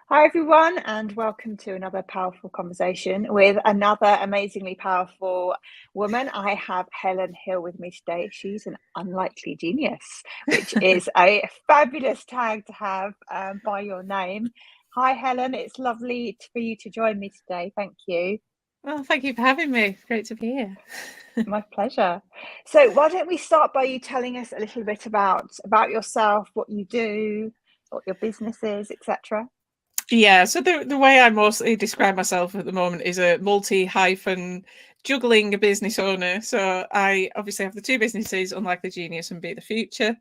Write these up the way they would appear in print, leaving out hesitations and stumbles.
Hi, everyone, and welcome to another powerful conversation with another amazingly powerful woman. I have Helen Hill with me today. She's an unlikely genius, which is a fabulous tag to have by your name. Hi, Helen. It's lovely for you to join me today. Thank you. Well, thank you for having me. It's great to be here. My pleasure. So why don't we start by you telling us a little bit about yourself, what you do, what your business is, etc. Yeah, so the way I mostly describe myself at the moment is a multi-hyphen juggling business owner. So I obviously have the two businesses, UnlikelyGenius and Be the Future.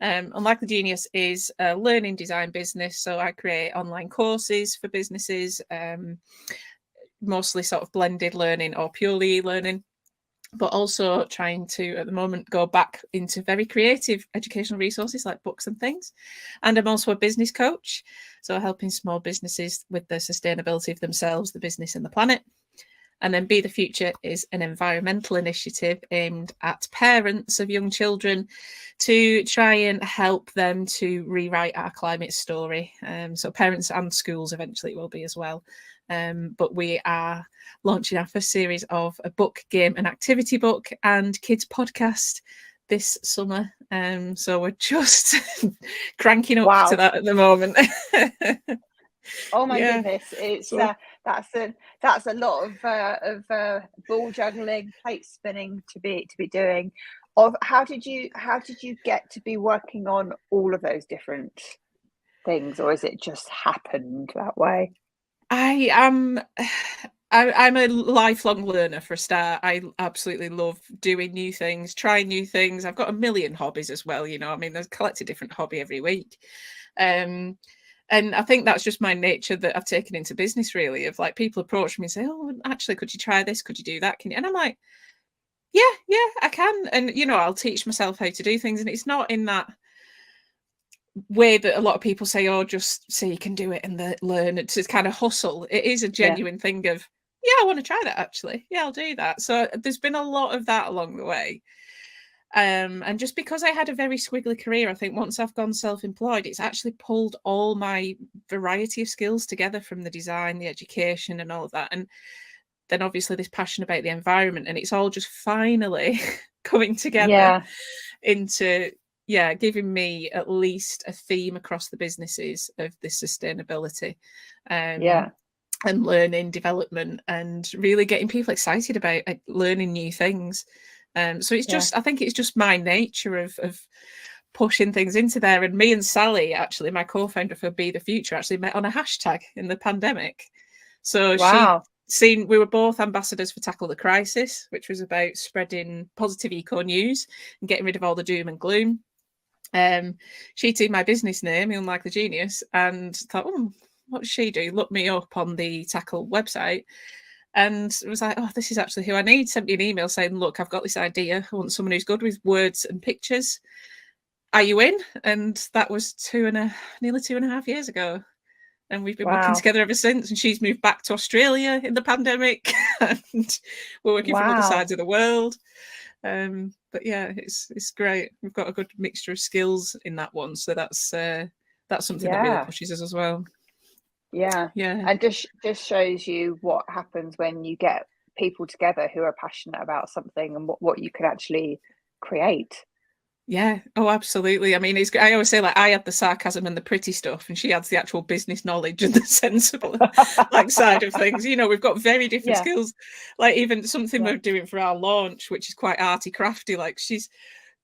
UnlikelyGenius is a learning design business. So I create online courses for businesses, mostly sort of blended learning or purely e-learning, but also trying to, at the moment, go back into very creative educational resources like books and things. And I'm also a business coach, so helping small businesses with the sustainability of themselves, the business and the planet. And then Be the Future is an environmental initiative aimed at parents of young children to try and help them to rewrite our climate story. So parents and schools eventually will be as well. But we are launching our first series of a book, game and activity book and kids podcast this summer. So we're just cranking up to that at the moment. Oh my Yeah. goodness, it's that's a lot of ball juggling, plate spinning to be doing. How did you get to be working on all of those different things, or is it just happened that way? I'm a lifelong learner for a start. I absolutely love doing new things, trying new things. I've got a million hobbies as well, I mean, there's a different hobby every week. And I think that's just my nature that I've taken into business, really, of like people approach me and say, oh, actually, could you try this? Could you do that? Can you? And I'm like, yeah, I can. And, I'll teach myself how to do things. And it's not in that way that a lot of people say, oh, just so you can do it and learn. It's kind of hustle. It is a genuine thing of, yeah, I want to try that, actually. Yeah, I'll do that. So there's been a lot of that along the way. And just because I had a very squiggly career, I think once I've gone self-employed, it's actually pulled all my variety of skills together from the design, the education and all of that. And then obviously this passion about the environment, and it's all just finally coming together into, giving me at least a theme across the businesses of this sustainability. And learning development and really getting people excited about learning new things. So it's just, I think it's just my nature of pushing things into there. And me and Sally, actually, my co-founder for Be the Future, actually met on a hashtag in the pandemic. So we were both ambassadors for Tackle the Crisis, which was about spreading positive eco news and getting rid of all the doom and gloom. She'd seen my business name, UnlikelyGenius, and thought, what does she do? Looked me up on the Tackle website and was like, oh, this is actually who I need. Sent me an email saying, look, I've got this idea. I want someone who's good with words and pictures. Are you in? And that was nearly 2.5 years ago. And we've been working together ever since. And she's moved back to Australia in the pandemic. And we're working from other sides of the world. But yeah, it's great. We've got a good mixture of skills in that one. So that's something that really pushes us as well. Yeah. And just shows you what happens when you get people together who are passionate about something and what you can actually create. Yeah. Oh, absolutely. I mean, I always say, like, I had the sarcasm and the pretty stuff, and she adds the actual business knowledge and the sensible side of things. We've got very different skills. Like even something we're doing for our launch, which is quite arty crafty. Like she's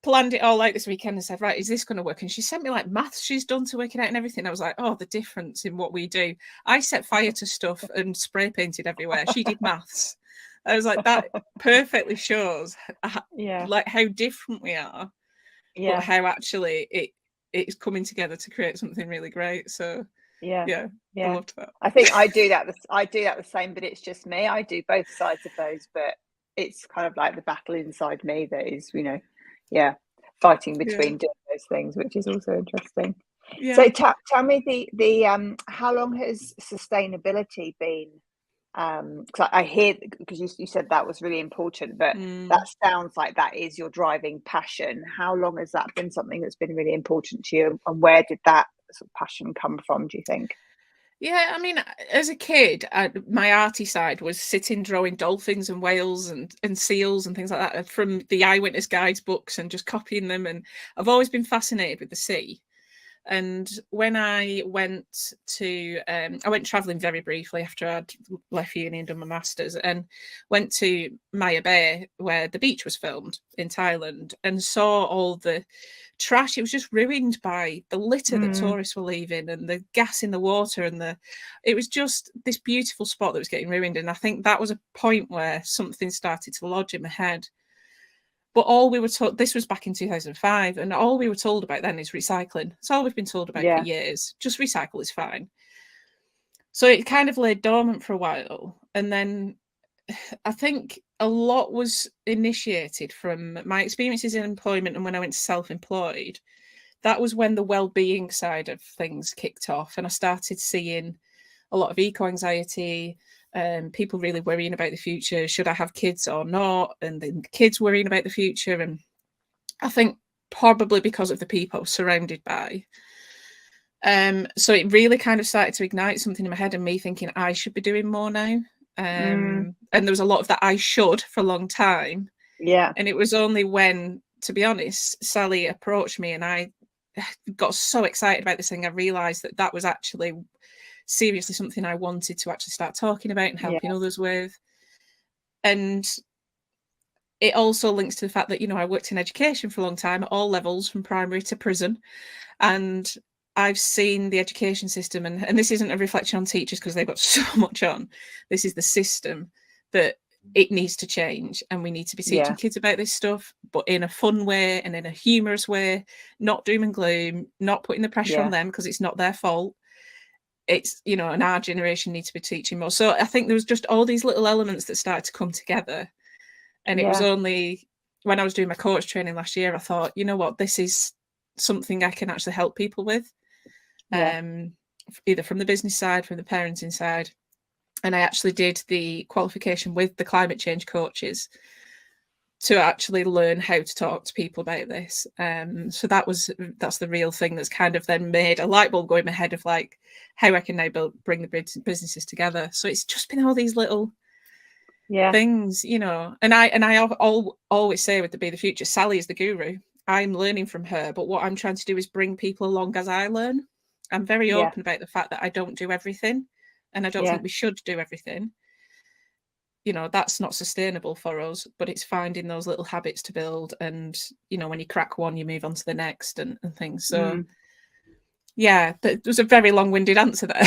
planned it all out this weekend and said, right, is this going to work? And she sent me like maths she's done to work it out and everything. I was like, oh, the difference in what we do. I set fire to stuff and spray painted everywhere. She did maths. I was like, that perfectly shows like how different we are. But how actually it's coming together to create something really great. So I loved that. I think I do that the same, but it's just me. I do both sides of those, but it's kind of like the battle inside me that is, fighting between doing those things, which is also interesting. So tell me the how long has sustainability been? Because I hear, because you said that was really important, but that sounds like that is your driving passion. How long has that been something that's been really important to you, and where did that sort of passion come from, do you think? Yeah, I mean, as a kid, my arty side was sitting drawing dolphins and whales and seals and things like that from the Eyewitness Guides books and just copying them. And I've always been fascinated with the sea. And when I went traveling very briefly after I'd left uni and done my masters, and went to Maya Bay where the beach was filmed in Thailand, and saw all the trash. It was just ruined by the litter that tourists were leaving and the gas in the water, and it was just this beautiful spot that was getting ruined. And I think that was a point where something started to lodge in my head. But all we were told, this was back in 2005, and all we were told about then is recycling. It's all we've been told about for years. Just recycle is fine. So it kind of lay dormant for a while. And then I think a lot was initiated from my experiences in employment, and when I went to self-employed, that was when the well-being side of things kicked off. And I started seeing a lot of eco-anxiety, people really worrying about the future. Should I have kids or not? And then the kids worrying about the future. And I think probably because of the people I was surrounded by. So it really kind of started to ignite something in my head, and me thinking I should be doing more now. And there was a lot of that I should for a long time. Yeah. And it was only when, to be honest, Sally approached me and I got so excited about this thing, I realised that that was actually seriously something I wanted to actually start talking about and helping others with. And it also links to the fact that, you know, I worked in education for a long time at all levels, from primary to prison. And I've seen the education system, and this isn't a reflection on teachers because they've got so much on. This is the system that it needs to change, and we need to be teaching kids about this stuff, but in a fun way and in a humorous way, not doom and gloom, not putting the pressure on them because it's not their fault. It's, you know, and our generation needs to be teaching more. So I think there was just all these little elements that started to come together. And it was only when I was doing my coach training last year, I thought, you know what, this is something I can actually help people with. Either from the business side, from the parenting side. And I actually did the qualification with the climate change coaches to actually learn how to talk to people about this. So that's the real thing that's kind of then made a light bulb go in my head of like how I can now bring the businesses together. So it's just been all these little things, you know. And I always say with the Be the Future, Sally is the guru. I'm learning from her, but what I'm trying to do is bring people along as I learn. I'm very open about the fact that I don't do everything, and I don't think we should do everything. You know, that's not sustainable for us, but it's finding those little habits to build. And, you know, when you crack one, you move on to the next and things. So, that was a very long-winded answer there.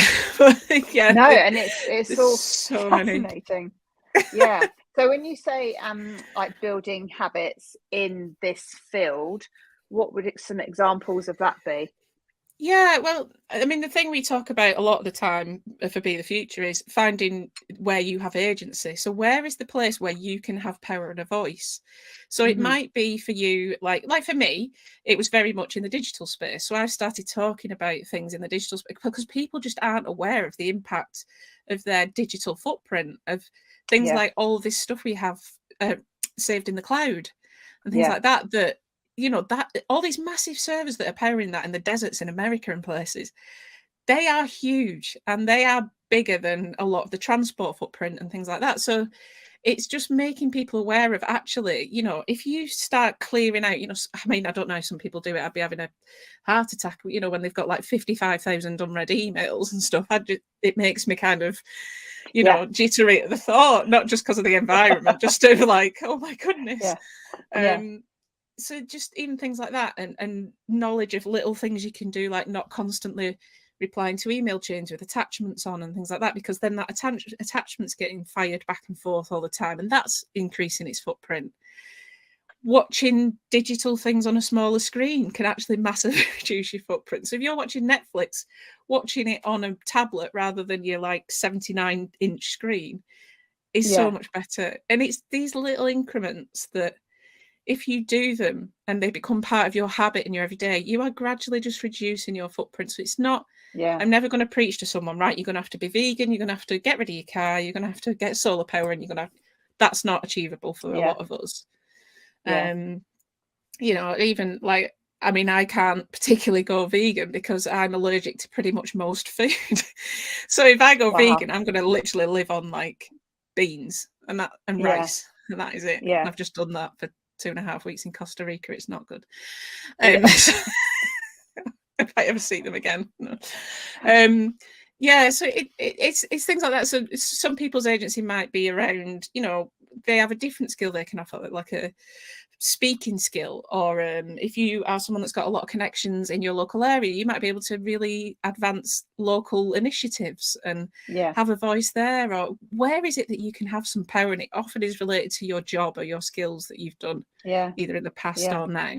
No, and it's all so fascinating. Yeah. So when you say like building habits in this field, what would some examples of that be? Yeah, well, I mean, the thing we talk about a lot of the time for Be the Future is finding where you have agency. So where is the place where you can have power and a voice? So it might be for you, like for me, it was very much in the digital space. So I started talking about things in the digital space because people just aren't aware of the impact of their digital footprint, of things like all this stuff we have saved in the cloud and things like that, that, you know, that all these massive servers that are powering that in the deserts in America and places, they are huge and they are bigger than a lot of the transport footprint and things like that. So it's just making people aware of, actually, you know, if you start clearing out, you know, I mean, I don't know, some people do it. I'd be having a heart attack, you know, when they've got like 55,000 unread emails and stuff. It makes me kind of, you know, jittery at the thought, not just because of the environment, just over like, oh my goodness. So just even things like that, and knowledge of little things you can do, like not constantly replying to email chains with attachments on and things like that, because then that attachment's getting fired back and forth all the time, and that's increasing its footprint. Watching digital things on a smaller screen can actually massively reduce your footprint. So if you're watching Netflix, watching it on a tablet rather than your like 79-inch screen is so much better. And it's these little increments that, if you do them and they become part of your habit in your everyday, you are gradually just reducing your footprint. So it's not, I'm never going to preach to someone, right, you're going to have to be vegan, you're going to have to get rid of your car, you're going to have to get solar power, and that's not achievable for a lot of us. You know, even like I mean, I can't particularly go vegan because I'm allergic to pretty much most food. So if I go vegan, I'm going to literally live on like beans and rice, and that is it. Yeah. I've just done that for 2.5 weeks in Costa Rica. It's not good. If I ever see them again. No. So it's things like that. So some people's agency might be around, you know, they have a different skill they can offer, like a speaking skill, or if you are someone that's got a lot of connections in your local area, you might be able to really advance local initiatives and have a voice there. Or where is it that you can have some power, and it often is related to your job or your skills that you've done either in the past or now.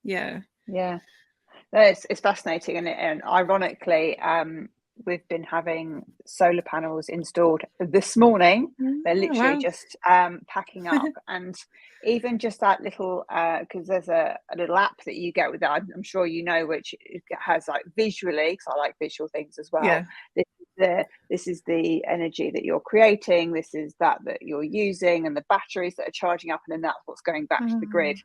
No, it's fascinating, and ironically, we've been having solar panels installed this morning. They're literally just packing up, and even just that little, because there's a little app that you get with that, I'm sure you know, which has like visually, because I like visual things as well. This is the energy that you're creating, this is that you're using, and the batteries that are charging up, and then that's what's going back to the grid.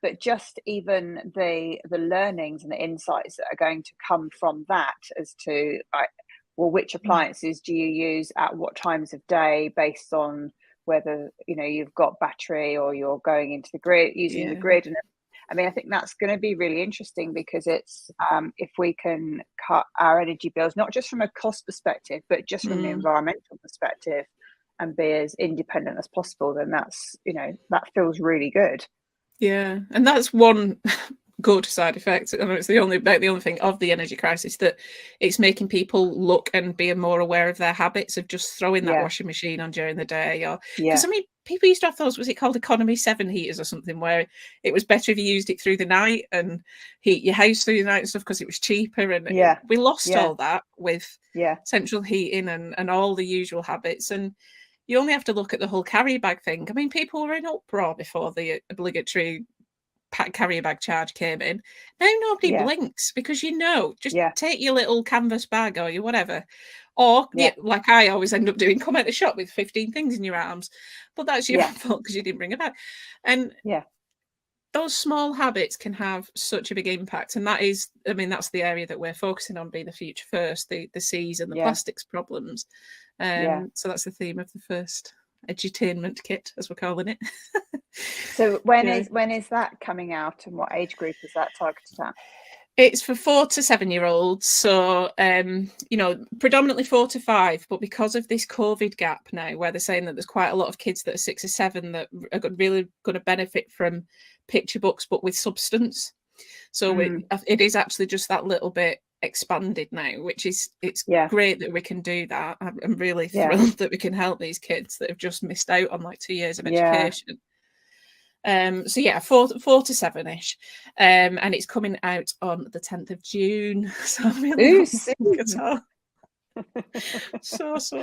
But just even the learnings and the insights that are going to come from that, as to well, which appliances do you use at what times of day, based on whether, you know, you've got battery or you're going into the grid, using the grid. And I mean, I think that's going to be really interesting, because it's if we can cut our energy bills, not just from a cost perspective, but just from the environmental perspective, and be as independent as possible, then that's, you know, that feels really good. Yeah, and that's one good side effect. I know it's the only thing of the energy crisis, that it's making people look and be more aware of their habits of just throwing that washing machine on during the day. Or because I mean, people used to have those, was it called economy 7 heaters or something, where it was better if you used it through the night and heat your house through the night and stuff, because it was cheaper. And we lost all that with central heating and all the usual habits. And you only have to look at the whole carry bag thing. I mean, people were in uproar before the obligatory carrier bag charge came in. Now nobody blinks, because, you know, just take your little canvas bag or your whatever. Or, like I always end up doing, come out the shop with 15 things in your arms. But that's your fault, because you didn't bring it back. And those small habits can have such a big impact. And that is, I mean, that's the area that we're focusing on, being the future first, the seas and the plastics problems. So that's the theme of the first edutainment kit, as we're calling it. So when is that coming out, and what age group is that targeted at? It's for 4 to 7 year olds, so you know, predominantly 4 to 5. But because of this COVID gap now, where they're saying that there's quite a lot of kids that are 6 or 7 that are really going to benefit from picture books, but with substance. So it is actually just that little bit expanded now, which is great that we can do that. I'm really thrilled that we can help these kids that have just missed out on like 2 years of education. So 4 to 7ish, and it's coming out on the 10th of June. So I'm really so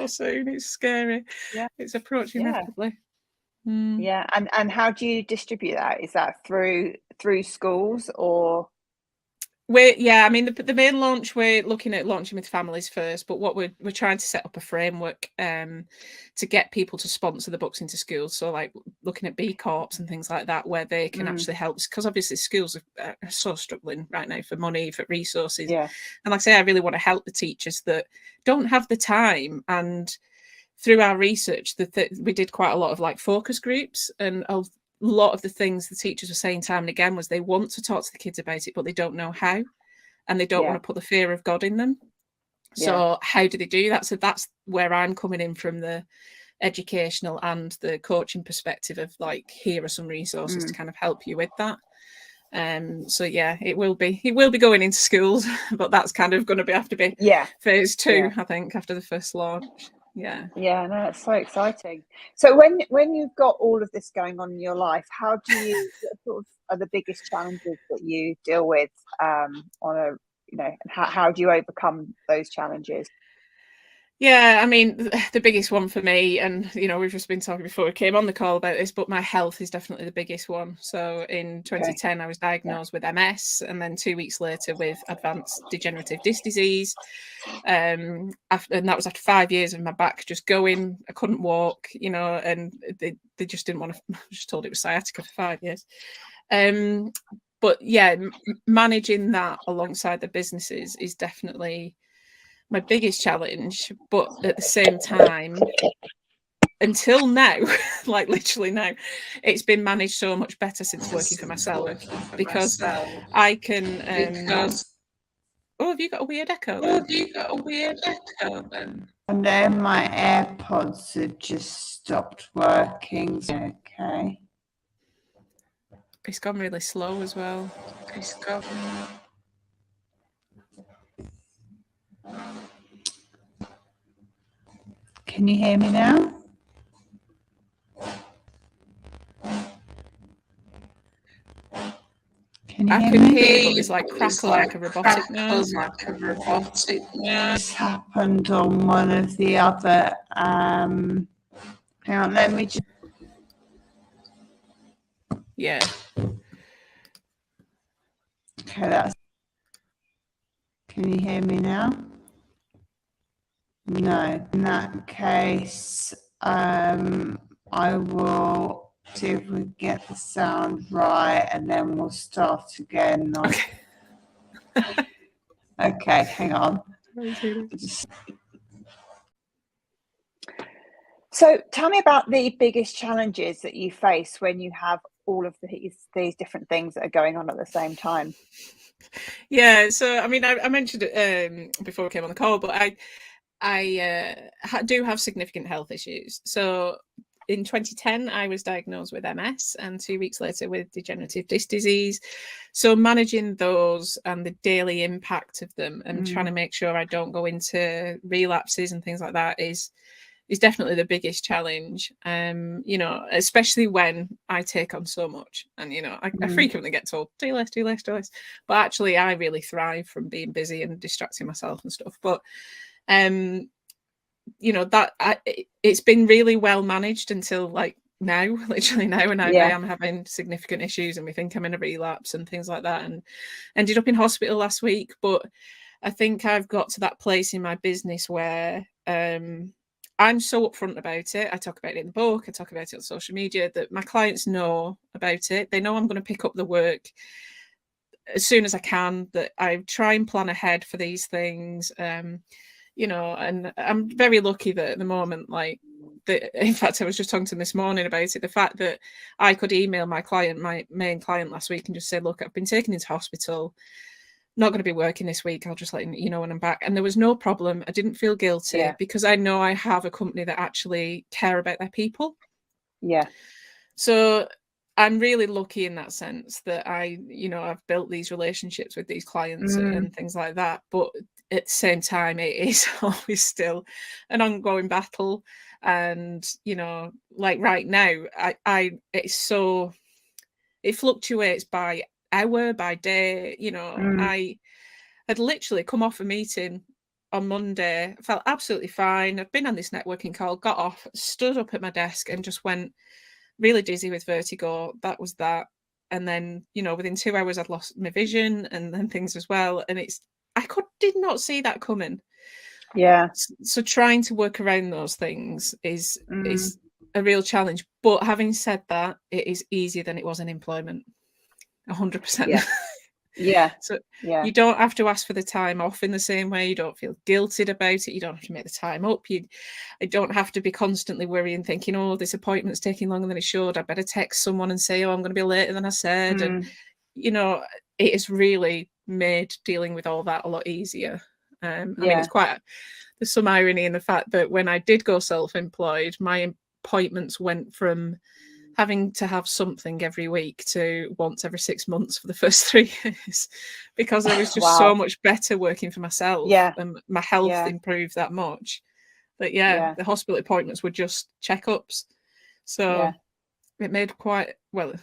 soon. It's scary. It's approaching rapidly. And how do you distribute that? Is that through schools, or? I mean, the main launch, we're looking at launching with families first, but what we're trying to set up a framework to get people to sponsor the books into schools. So like looking at B Corps and things like that, where they can actually help, because obviously schools are so struggling right now for money, for resources. And like I say, I really want to help the teachers that don't have the time. And through our research, we did quite a lot of like focus groups, and a lot of the things the teachers were saying time and again was they want to talk to the kids about it, but they don't know how, and they don't want to put the fear of God in them. So how do they do that? So that's where I'm coming in from the educational and the coaching perspective of like, here are some resources to kind of help you with that. So it will be going into schools, but that's kind of going to have to be phase 2, I think, after the first launch. No, it's so exciting. So when you've got all of this going on in your life, how do you sort of are the biggest challenges that you deal with on a, you know, how do you overcome those challenges? I mean, the biggest one for me, and you know, we've just been talking before we came on the call about this, but my health is definitely the biggest one. So in 2010, I was diagnosed with MS, and then 2 weeks later with advanced degenerative disc disease. And that was after 5 years of my back just going. I couldn't walk, you know, and they just didn't want to. I was just told it was sciatica for 5 years. but yeah, managing that alongside the businesses is definitely my biggest challenge. But at the same time, until now, like literally now, it's been managed so much better since working for myself, because I can oh, have you got a weird echo then? And then my AirPods have just stopped working. Okay. It's gone really slow as well. Can you hear me now? I can hear you, but it's like crackle like a robotic nurse. This happened on one of the other. Hang on, let me just. Yeah. Okay, that's. Can you hear me now? No. In that case, I will see if we get the sound right, and then we'll start again. Okay. Okay, hang on. So tell me about the biggest challenges that you face when you have all of these different things that are going on at the same time. Yeah, so I mean, I mentioned it before we came on the call, but I do have significant health issues. So in 2010, I was diagnosed with MS, and 2 weeks later with degenerative disc disease. So managing those and the daily impact of them, and trying to make sure I don't go into relapses and things like that is definitely the biggest challenge. You know, especially when I take on so much, and you know, I frequently get told do less, but actually I really thrive from being busy and distracting myself and stuff. But you know, that it's been really well managed until like now, literally now, and I am having significant issues, and we think I'm in a relapse and things like that, and ended up in hospital last week. But I think I've got to that place in my business where I'm so upfront about it. I talk about it in the book, I talk about it on social media, that my clients know about it. They know I'm going to pick up the work as soon as I can, that I try and plan ahead for these things. You know, and I'm very lucky that at the moment, like, in fact, I was just talking to them this morning about it, the fact that I could email my client, my main client last week, and just say, look, I've been taken into hospital, not going to be working this week, I'll just let you know when I'm back. And there was no problem. I didn't feel guilty because I know I have a company that actually care about their people. Yeah. So I'm really lucky in that sense that I've built these relationships with these clients and things like that. But at the same time, it is always still an ongoing battle. And, you know, like right now, it fluctuates by hour, by day. You know, I had literally come off a meeting on Monday, felt absolutely fine. I've been on this networking call, got off, stood up at my desk and just went really dizzy with vertigo. That was that. And then, you know, within 2 hours, I'd lost my vision and then things as well. And did not see that coming. Yeah. So trying to work around those things is a real challenge. But having said that, it is easier than it was in employment. 100%. Yeah. Yeah. So you don't have to ask for the time off in the same way. You don't feel guilted about it. You don't have to make the time up. I don't have to be constantly worrying, thinking, oh, this appointment's taking longer than it should. I better text someone and say, oh, I'm going to be later than I said. And, you know, it has really made dealing with all that a lot easier. I mean, there's some irony in the fact that when I did go self-employed, my appointments went from having to have something every week to once every 6 months for the first 3 years, because I was just so much better working for myself, and my health improved that much. But the hospital appointments were just checkups. So it made quite a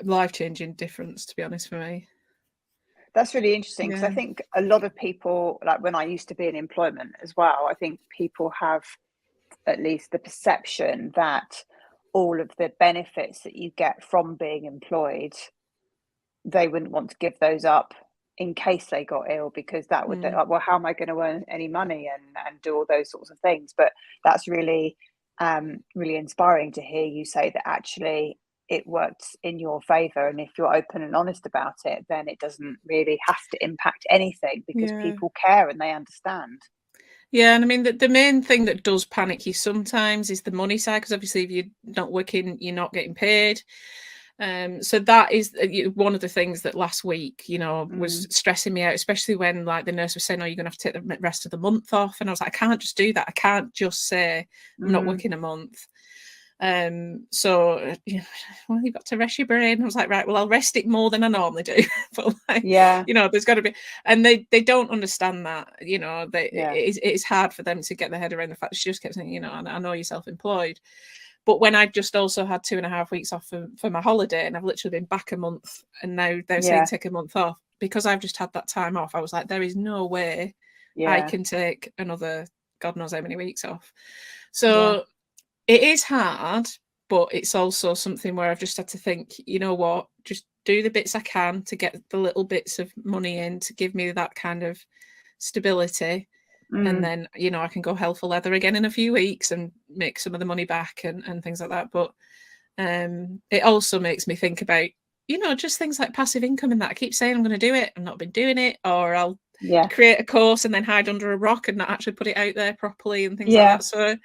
life-changing difference, to be honest, for me. That's really interesting, because I think a lot of people, like when I used to be in employment as well, I think people have at least the perception that all of the benefits that you get from being employed, they wouldn't want to give those up in case they got ill, because that would well, how am I going to earn any money and do all those sorts of things? But that's really really inspiring to hear you say that actually it works in your favor, and if you're open and honest about it, then it doesn't really have to impact anything, because people care and they understand. Yeah, and I mean, the main thing that does panic you sometimes is the money side, because obviously if you're not working, you're not getting paid. So that is one of the things that last week, was stressing me out, especially when like the nurse was saying, "Oh, you're going to have to take the rest of the month off," and I was like, I can't just do that. I can't just say I'm not working a month. So well, you've got to rest your brain. I was like, right, well, I'll rest it more than I normally do. But like, there's got to be, and they don't understand that. It's hard for them to get their head around the fact that she just kept saying, I know you're self-employed. But when I just also had 2.5 weeks off for my holiday, and I've literally been back a month, and now they're saying take a month off, because I've just had that time off, I was like, there is no way I can take another God knows how many weeks off. So it is hard, but it's also something where I've just had to think, you know what, just do the bits I can to get the little bits of money in to give me that kind of stability. And then, I can go hell for leather again in a few weeks and make some of the money back and things like that. But it also makes me think about, just things like passive income and that. I keep saying I'm going to do it. I've not been doing it, or I'll create a course and then hide under a rock and not actually put it out there properly and things like that. So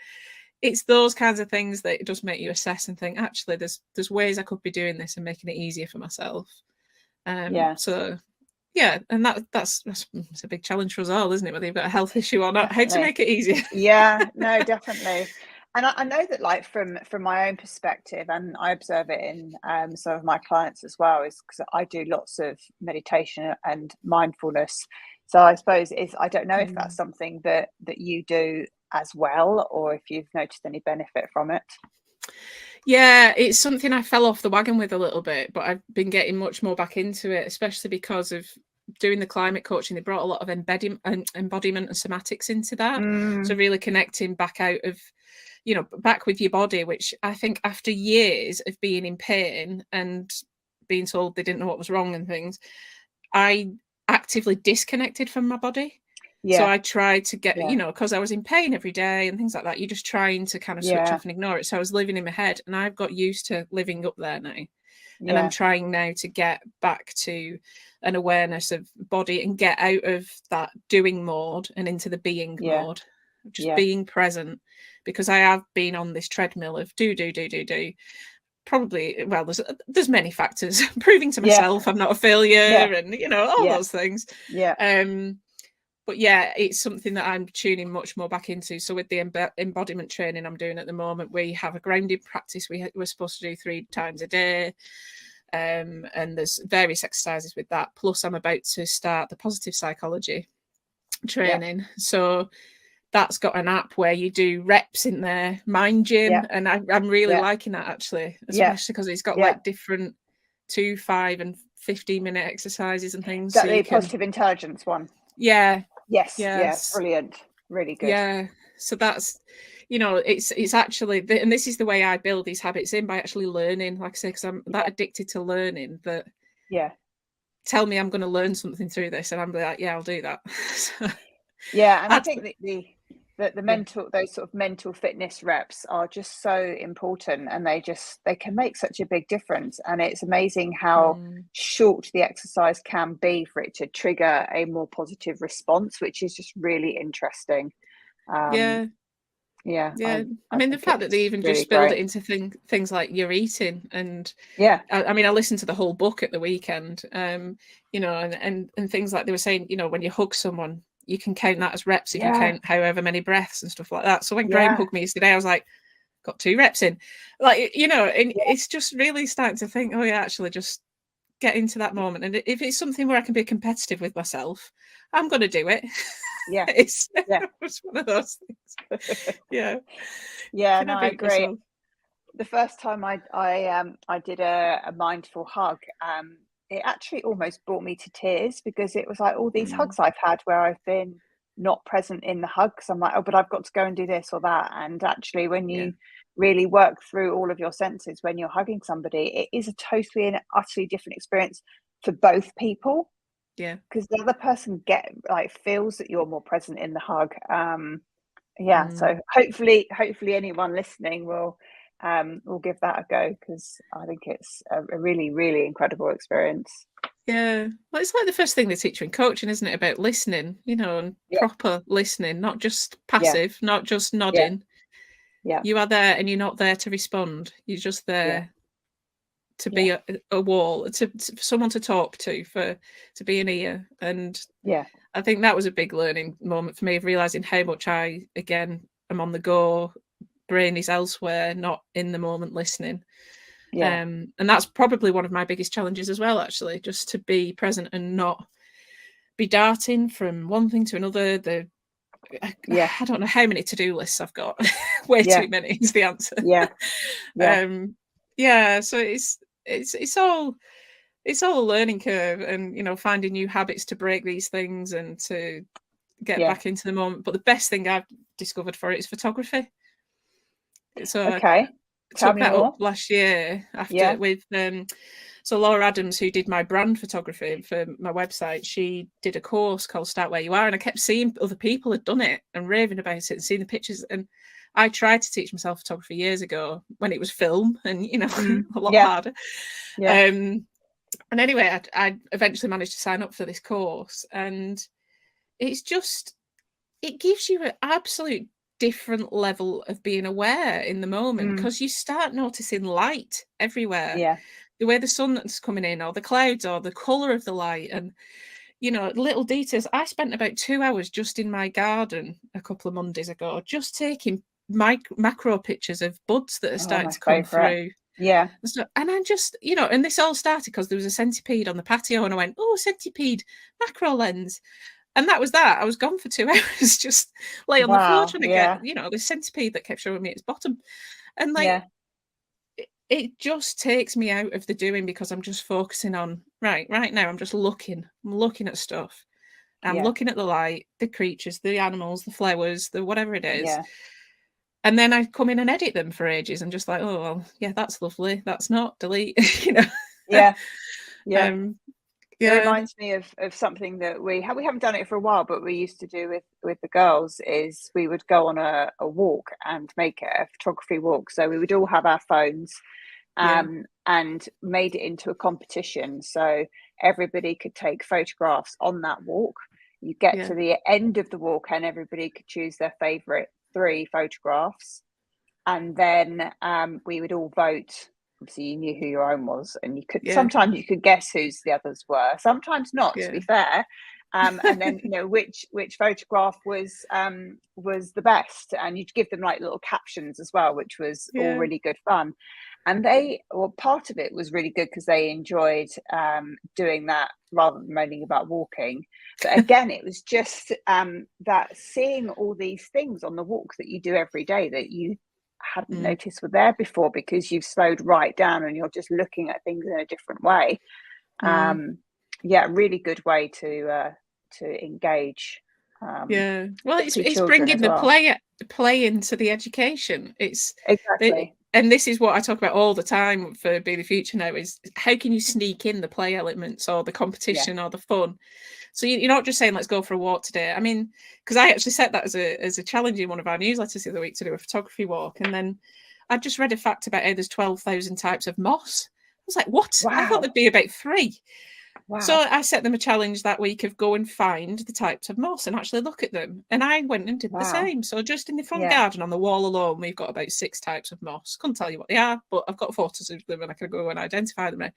it's those kinds of things that just make you assess and think, actually, there's ways I could be doing this and making it easier for myself. So yeah, and that's a big challenge for us all, isn't it? Whether you've got a health issue or not, how to make it easier. No, definitely. And I know that, like, from my own perspective, and I observe it in some of my clients as well, is because I do lots of meditation and mindfulness. So I suppose I don't know if that's something that you do as well, or if you've noticed any benefit from it. Yeah, it's something I fell off the wagon with a little bit, but I've been getting much more back into it, especially because of doing the climate coaching. They brought a lot of embodiment and somatics into that. So really connecting back out of, back with your body, which I think after years of being in pain and being told they didn't know what was wrong and things, I actively disconnected from my body. So I tried to get, because I was in pain every day and things like that, you're just trying to kind of switch off and ignore it. So I was living in my head, and I've got used to living up there now. And I'm trying now to get back to an awareness of body and get out of that doing mode and into the being mode, just being present, because I have been on this treadmill of do. Probably, well, there's many factors. Proving to myself I'm not a failure and, all those things. But yeah, it's something that I'm tuning much more back into. So with the embodiment training I'm doing at the moment, we have a grounding practice we're supposed to do 3 times a day. And there's various exercises with that. Plus, I'm about to start the positive psychology training. So that's got an app where you do reps in their mind gym. And I'm really liking that, actually, especially because it's got like different 2, 5 and 15-minute exercises and things. Is that the positive intelligence one? Yes, brilliant, really good. So that's, it's actually, and this is the way I build these habits in, by actually learning, like I say, because I'm that addicted to learning that tell me I'm going to learn something through this, and I'm like, I'll do that. And I think the mental, those sort of mental fitness reps are just so important, and they can make such a big difference. And it's amazing how short the exercise can be for it to trigger a more positive response, which is just really interesting. I mean, the fact that they even really just build it into things like your eating, and I mean, I listened to the whole book at the weekend, and things like they were saying, when you hug someone, you can count that as reps if you count however many breaths and stuff like that. So when Graham hugged me yesterday, I was like, got 2 reps in, like, and it's just really starting to think, actually just get into that moment. And if it's something where I can be competitive with myself, I'm going to do it. It's one of those things. No, I agree. Myself. The first time I did a mindful hug, it actually almost brought me to tears, because it was like all these hugs I've had where I've been not present in the hug, because I'm like, but I've got to go and do this or that. And actually, when you really work through all of your senses when you're hugging somebody, it is a totally and utterly different experience for both people. Because the other person feels that you're more present in the hug. So hopefully anyone listening will we'll give that a go, because I think it's a really, really incredible experience. Yeah, well, it's like the first thing they teach you in coaching, isn't it? About listening, and proper listening, not just passive, not just nodding. Yeah. You are there, and you're not there to respond. You're just there to be a wall, to someone to talk to, to be an ear. And I think that was a big learning moment for me, of realizing how much I, again, am on the go, brain is elsewhere, not in the moment listening. And that's probably one of my biggest challenges as well, actually, just to be present and not be darting from one thing to another. I don't know how many to-do lists I've got. Way too many is the answer. So it's all a learning curve, and finding new habits to break these things and to get back into the moment. But the best thing I've discovered for it is photography. So I took that up last year after with so Laura Adams, who did my brand photography for my website, she did a course called Start Where You Are, and I kept seeing other people had done it and raving about it and seeing the pictures. And I tried to teach myself photography years ago when it was film, and a lot harder. And anyway, I eventually managed to sign up for this course, and it gives you an absolute different level of being aware in the moment, because you start noticing light everywhere, the way the sun's coming in, or the clouds, or the color of the light, and little details. I spent about 2 hours just in my garden a couple of Mondays ago, just taking macro pictures of buds that are starting to come through. And I just, and this all started because there was a centipede on the patio, and I went, oh, centipede, macro lens. And that was that. I was gone for 2 hours, just lay on the floor trying to get, the centipede that kept showing me its bottom. And it just takes me out of the doing, because I'm just focusing on, right now, I'm just looking. I'm looking at stuff. I'm looking at the light, the creatures, the animals, the flowers, the whatever it is. And then I come in and edit them for ages, and just like, oh, well, yeah, that's lovely. That's not, delete, It reminds me of something that we haven't done it for a while, but we used to do with the girls, is we would go on a walk and make it a photography walk. So we would all have our phones and made it into a competition. So everybody could take photographs on that walk. You get to the end of the walk, and everybody could choose their favorite 3 photographs. And then we would all vote. Obviously, you knew who your own was, and you could sometimes you could guess whose the others were, sometimes not, to be fair. And then which photograph was the best, and you'd give them like little captions as well, which was all really good fun. And part of it was really good because they enjoyed doing that rather than moaning about walking. But again, it was just that seeing all these things on the walk that you do every day that you hadn't noticed were there before, because you've slowed right down and you're just looking at things in a different way. Really good way to engage. Well, it's bringing the play into the education. It's exactly. And this is what I talk about all the time for Be the Future now, is how can you sneak in the play elements, or the competition, or the fun? So you're not just saying, let's go for a walk today. I mean, because I actually set that as a challenge in one of our newsletters the other week, to do a photography walk. And then I just read a fact about how there's 12,000 types of moss. I was like, what? Wow. I thought there'd be about 3. Wow. So I set them a challenge that week of go and find the types of moss and actually look at them. And I went and did the same. So just in the front garden on the wall alone, we've got about 6 types of moss. Couldn't tell you what they are, but I've got photos of them and I can go and identify them now.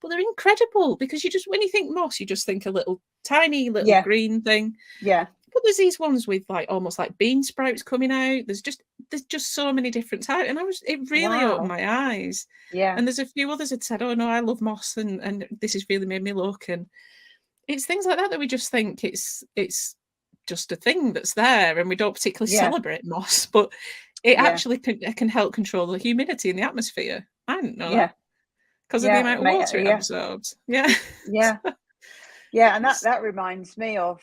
But they're incredible, because when you think moss, you just think a little tiny little green thing. But there's these ones with like almost like bean sprouts coming out. There's just so many different types, and it really opened my eyes. And there's a few others that said, oh no, I love moss, and this has really made me look. And it's things like that we just think it's just a thing that's there, and we don't particularly celebrate moss, but it actually can help control the humidity in the atmosphere. I didn't know that, because of the amount of water it absorbs. And that reminds me of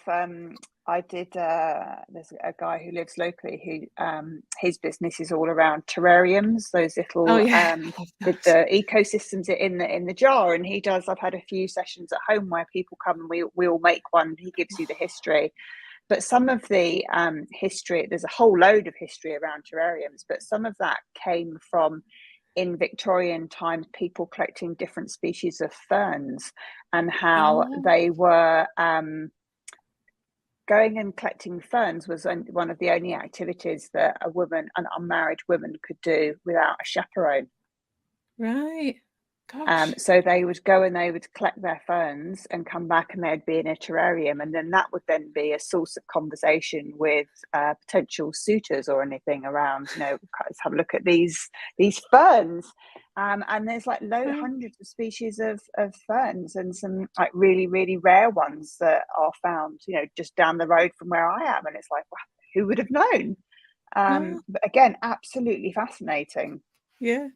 I did there's a guy who lives locally who his business is all around terrariums, those little with the ecosystems in the jar, and I've had a few sessions at home where people come and we all make one. He gives you the history, but some of the history, there's a whole load of history around terrariums, but some of that came from, in Victorian times, people collecting different species of ferns, and how they were going and collecting ferns was one of the only activities that a woman, an unmarried woman, could do without a chaperone. Right. Gosh. So they would go and they would collect their ferns and come back, and they'd be in a terrarium, and then that would then be a source of conversation with potential suitors or anything around, you know, let's have a look at these ferns. And there's like hundreds of species of ferns, and some like really, really rare ones that are found, you know, just down the road from where I am. And it's like, wow, who would have known? But again, absolutely fascinating. Yeah.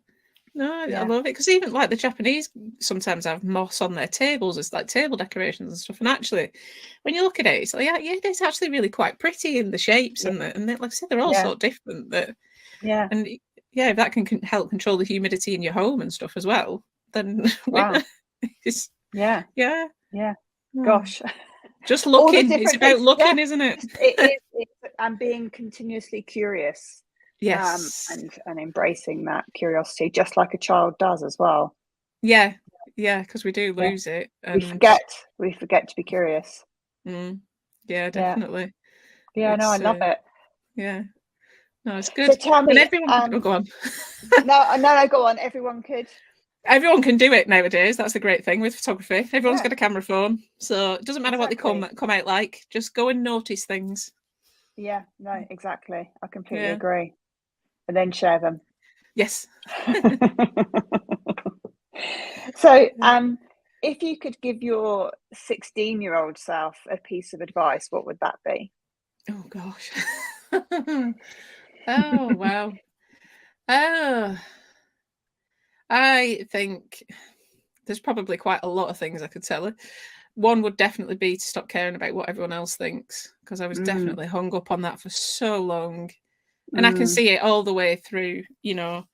No, I love it, because even like the Japanese sometimes have moss on their tables as like table decorations and stuff. And actually, when you look at it, it's like, yeah, it's actually really quite pretty in the shapes, and like I said, they're all so different. That and if that can help control the humidity in your home and stuff as well, then wow, it's, gosh, just looking. It's about looking, isn't it? It is, and being continuously curious. Yes. And embracing that curiosity, just like a child does as well. Yeah, because we do lose it. And we forget to be curious. Yeah, definitely. Yeah, no, I love it. Yeah. No, it's good. So tell me, and everyone go on. no, go on. Everyone can do it nowadays. That's the great thing with photography. Everyone's got a camera phone, so it doesn't matter what they come out like. Just go and notice things. Yeah, no, exactly. I completely agree. And then share them. Yes. So, if you could give your 16-year-old self a piece of advice, what would that be? Oh gosh. Oh wow. I think there's probably quite a lot of things I could tell her. One would definitely be to stop caring about what everyone else thinks, because I was definitely hung up on that for so long. And I can see it all the way through, you know,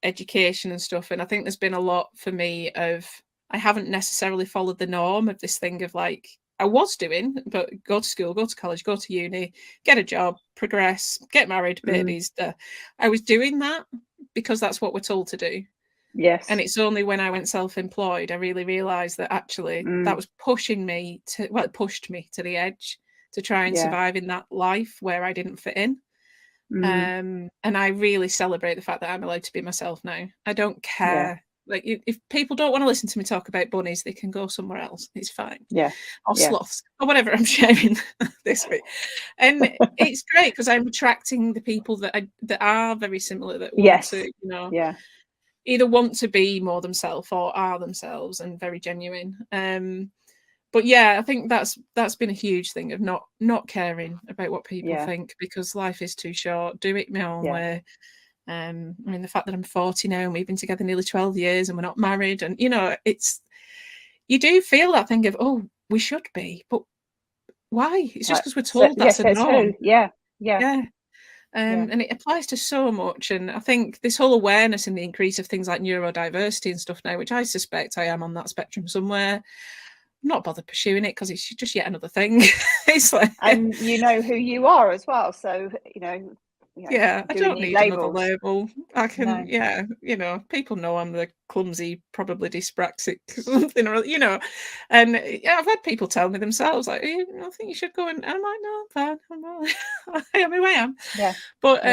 education and stuff. And I think there's been a lot for me of, I haven't necessarily followed the norm of this thing of like, I was doing, but go to school, go to college, go to uni, get a job, progress, get married, babies. I was doing that because that's what we're told to do. Yes. And it's only when I went self-employed, I really realized that actually that was pushing me to, well, it pushed me to the edge to try and survive in that life where I didn't fit in. And I really celebrate the fact that I'm allowed to be myself now. I don't care. Like, if people don't want to listen to me talk about bunnies, they can go somewhere else. It's fine. Or sloths or whatever I'm sharing this week. And it's great because I'm attracting the people that are very similar, that want to, you know, either want to be more themselves or are themselves and very genuine. But yeah, I think that's been a huge thing of not caring about what people think, because life is too short. Do it my own way. I mean, the fact that I'm 40 now and we've been together nearly 12 years and we're not married, and you know, you do feel that thing of, oh, we should be, but why? It's just because we're told that's a norm. And it applies to so much. And I think this whole awareness and the increase of things like neurodiversity and stuff now, which I suspect I am on that spectrum somewhere, I'm not bothered pursuing it because it's just yet another thing. It's like, and you know who you are as well, so you know, I don't need another label. I can, you know, people know I'm the clumsy, probably dyspraxic something, or you know, and I've had people tell me themselves like, I think you should go, and I'm like, no, I'm fine, I'm not. I am who I am. But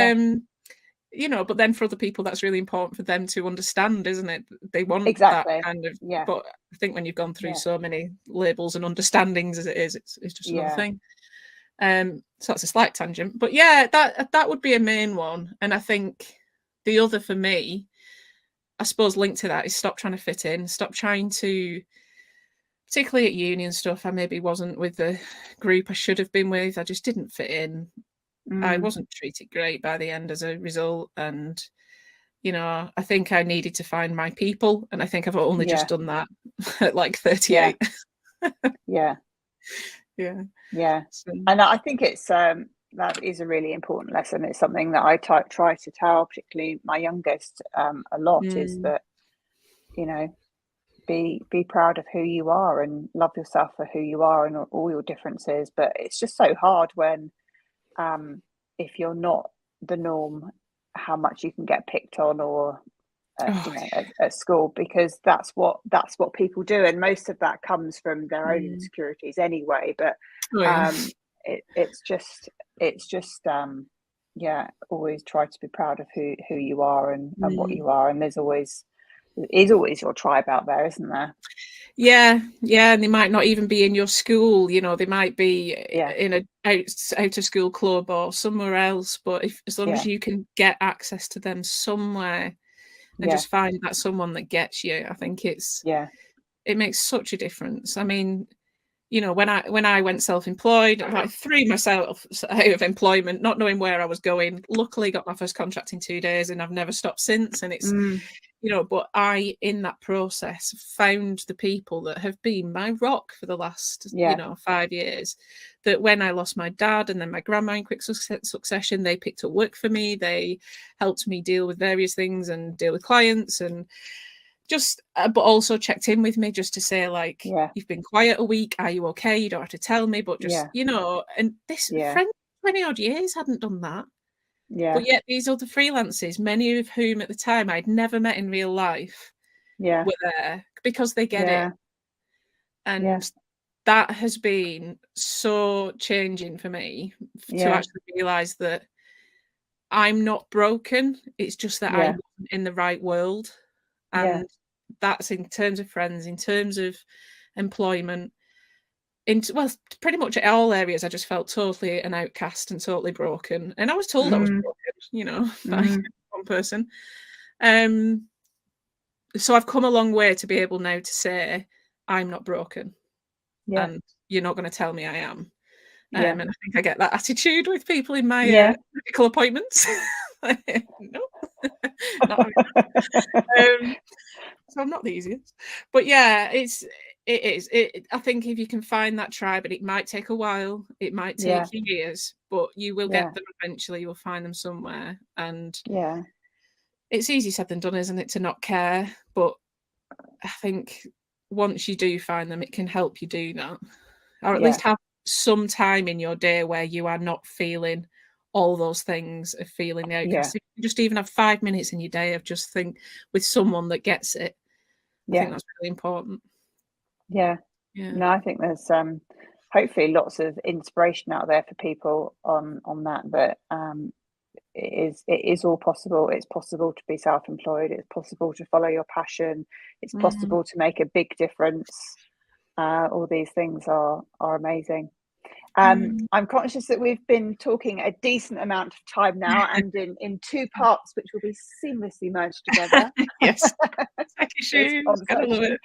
you know, but then for other people, that's really important for them to understand, isn't it? They want that kind of. But I think when you've gone through so many labels and understandings as it is, it's just another thing. So that's a slight tangent, but yeah, that would be a main one. And I think the other for me, I suppose linked to that, is stop trying to fit in, stop trying to, particularly at uni and stuff, I maybe wasn't with the group I should have been with. I just didn't fit in. I wasn't treated great by the end as a result. And, you know, I think I needed to find my people. And I think I've only just done that at like 38. And I think it's that is a really important lesson. It's something that I try to tell, particularly my youngest, a lot, is that, you know, be proud of who you are and love yourself for who you are and all your differences. But it's just so hard when if you're not the norm, how much you can get picked on, or at school, because that's what people do, and most of that comes from their own insecurities anyway. But it's just always try to be proud of who you are and what you are, and there's always your tribe out there, isn't there? Yeah, and they might not even be in your school, they might be in a out of school club or somewhere else, but as long as you can get access to them somewhere and just find that someone that gets you, I think it makes such a difference. I mean, when I went self-employed, I threw myself out of employment, not knowing where I was going. Luckily got my first contract in 2 days, and I've never stopped since. And it's but I, in that process, found the people that have been my rock for the last 5 years, that when I lost my dad and then my grandma in quick succession, they picked up work for me. They helped me deal with various things and deal with clients, and just but also checked in with me just to say, like, you've been quiet a week, are you okay? You don't have to tell me, but just and this friend 20 odd years hadn't done that. But yet these other freelancers, many of whom at the time I'd never met in real life, were there because they get it. And that has been so changing for me to actually realise that I'm not broken. It's just that I wasn't in the right world. And that's in terms of friends, in terms of employment, pretty much at all areas. I just felt totally an outcast and totally broken. And I was told I was broken, by one person. So I've come a long way to be able now to say, I'm not broken. And you're not going to tell me I am. And I think I get that attitude with people in my medical appointments. No, not so I'm not the easiest. But it is. I think if you can find that tribe, and it might take a while, it might take you years, but you will get them eventually. You'll find them somewhere. And it's easy said than done, isn't it, to not care? But I think once you do find them, it can help you do that, or at least have some time in your day where you are not feeling all those things of feeling the outcast. If you just even have 5 minutes in your day of just think with someone that gets it. I think that's really important. No, I think there's hopefully lots of inspiration out there for people on that it is all possible. It's possible to be self-employed. It's possible to follow your passion. It's possible to make a big difference. All these things are amazing. I'm conscious that we've been talking a decent amount of time now, and in two parts, which will be seamlessly merged together. Yes. Gotta love it.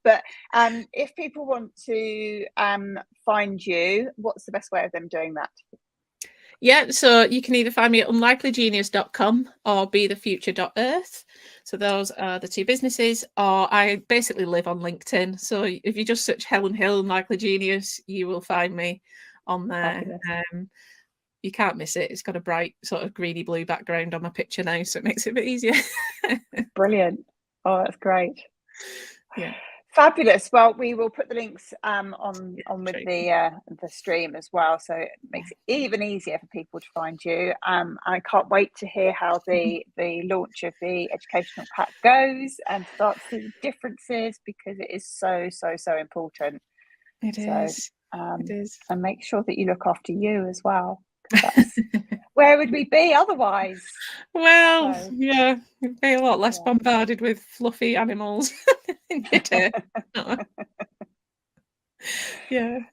But if people want to find you, what's the best way of them doing that? So you can either find me at UnlikelyGenius.com or BeTheFuture.earth. So those are the two businesses. Or I basically live on LinkedIn. So if you just search Helen Hill, Unlikely Genius, you will find me on there. You can't miss it. It's got a bright sort of greeny blue background on my picture now, so it makes it a bit easier. Brilliant. Oh, that's great. Yeah. Fabulous. Well, we will put the links on with the stream as well, so it makes it even easier for people to find you. I can't wait to hear how the launch of the educational pack goes and start to see the differences, because it is so important. It is. And make sure that you look after you as well. Where would we be otherwise? Well, we'd be a lot less bombarded with fluffy animals in your day.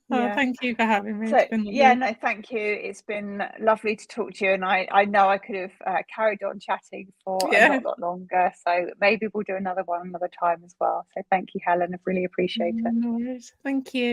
Thank you for having me. Thank you. It's been lovely to talk to you, and I know I could have carried on chatting for a lot longer, so maybe we'll do another one another time as well. So thank you, Helen. I really appreciate it. No worries. Thank you.